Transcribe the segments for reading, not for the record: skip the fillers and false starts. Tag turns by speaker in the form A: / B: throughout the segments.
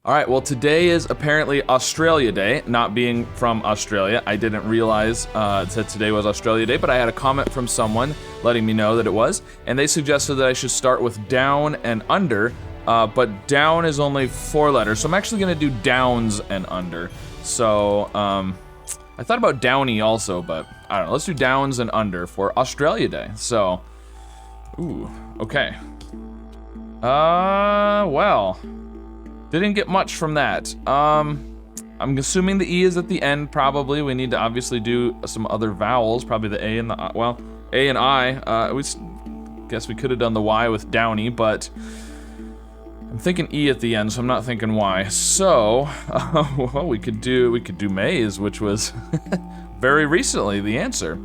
A: All right, well, today is apparently Australia Day. Not being from Australia, I didn't realize that today was Australia Day, but I had a comment from someone letting me know that it was, and they suggested that I should start with down and under, but down is only 4 letters, so I'm actually gonna do downs and under. So, I thought about downy also, but I don't know, let's do downs and under for Australia Day. So, ooh, okay. Well, didn't get much from that. I'm assuming the E is at the end, probably. We need to obviously do some other vowels, probably the A and the I. Well, A and I. Guess we could have done the Y with downy, but I'm thinking E at the end, so I'm not thinking Y. So, well, we could do maize, which was very recently the answer.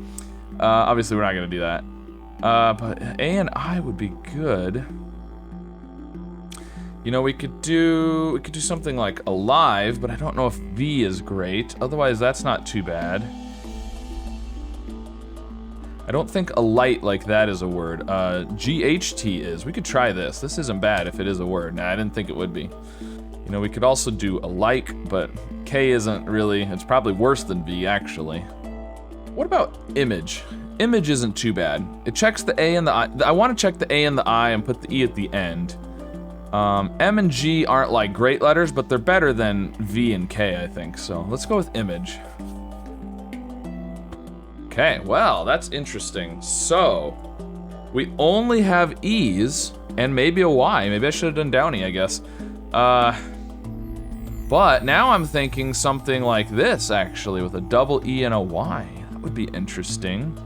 A: Obviously, we're not gonna do that. But A and I would be good. You know, we could do something like alive, but I don't know if V is great. Otherwise, that's not too bad. I don't think a light like that is a word. GHT is. We could try this. This isn't bad if it is a word. Nah, I didn't think it would be. You know, we could also do alike, but K isn't really, it's probably worse than V, actually. What about image? Image isn't too bad. It checks the A and the I. I want to check the A and the I and put the E at the end. M and G aren't like great letters, but they're better than V and K, I think. So let's go with image. Okay, well, that's interesting. So we only have E's and maybe a Y. Maybe I should have done downy, I guess. But now I'm thinking something like this, actually, with a double E and a Y. That would be interesting.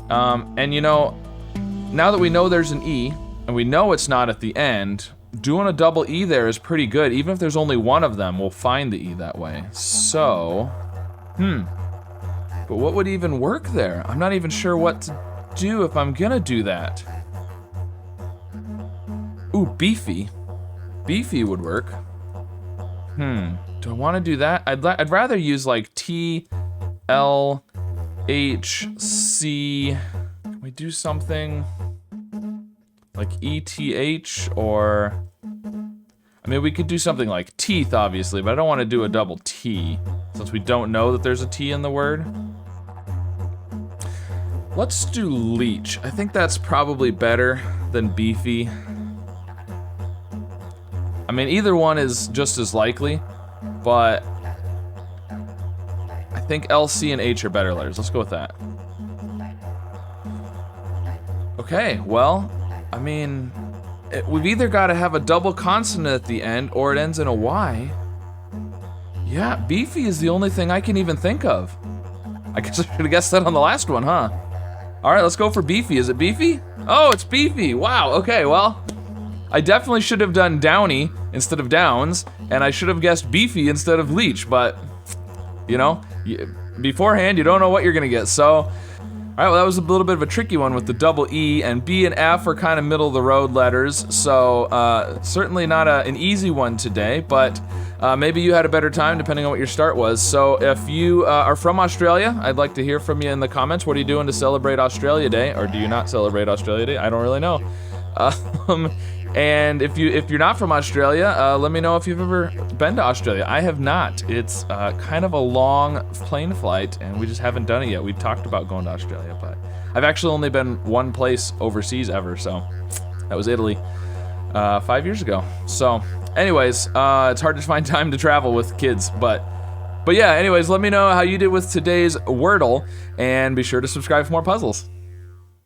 A: And you know, now that we know there's an E, and we know it's not at the end, doing a double E there is pretty good. Even if there's only one of them, we'll find the E that way. So, but what would even work there? I'm not even sure what to do if I'm gonna do that. Ooh, beefy. Beefy would work. Do I wanna do that? I'd rather use like T, L, H, C. Can we do something like ETH, or, I mean, we could do something like teeth, obviously, but I don't want to do a double T, since we don't know that there's a T in the word. Let's do leech. I think that's probably better than beefy. I mean, either one is just as likely, but I think L, C, and H are better letters. Let's go with that. Okay, well, I mean, we've either got to have a double consonant at the end or it ends in a Y. Yeah, beefy is the only thing I can even think of. I guess I should have guessed that on the last one, huh? All right, let's go for beefy. Is it beefy? Oh, it's beefy. Wow, okay, well, I definitely should have done downy instead of downs, and I should have guessed beefy instead of leech, but, you know, beforehand, you don't know what you're gonna get, so. All right, well, that was a little bit of a tricky one with the double E, and B and F are kind of middle of the road letters, so certainly not an easy one today, but maybe you had a better time depending on what your start was. So if you are from Australia, I'd like to hear from you in the comments. What are you doing to celebrate Australia Day, or do you not celebrate Australia Day? I don't really know. And if you're not from Australia, let me know if you've ever been to Australia. I have not. It's kind of a long plane flight, and we just haven't done it yet. We talked about going to Australia, but I've actually only been one place overseas ever, so that was Italy 5 years ago. So anyways, it's hard to find time to travel with kids, but yeah, anyways, let me know how you did with today's Wordle, and be sure to subscribe for more puzzles.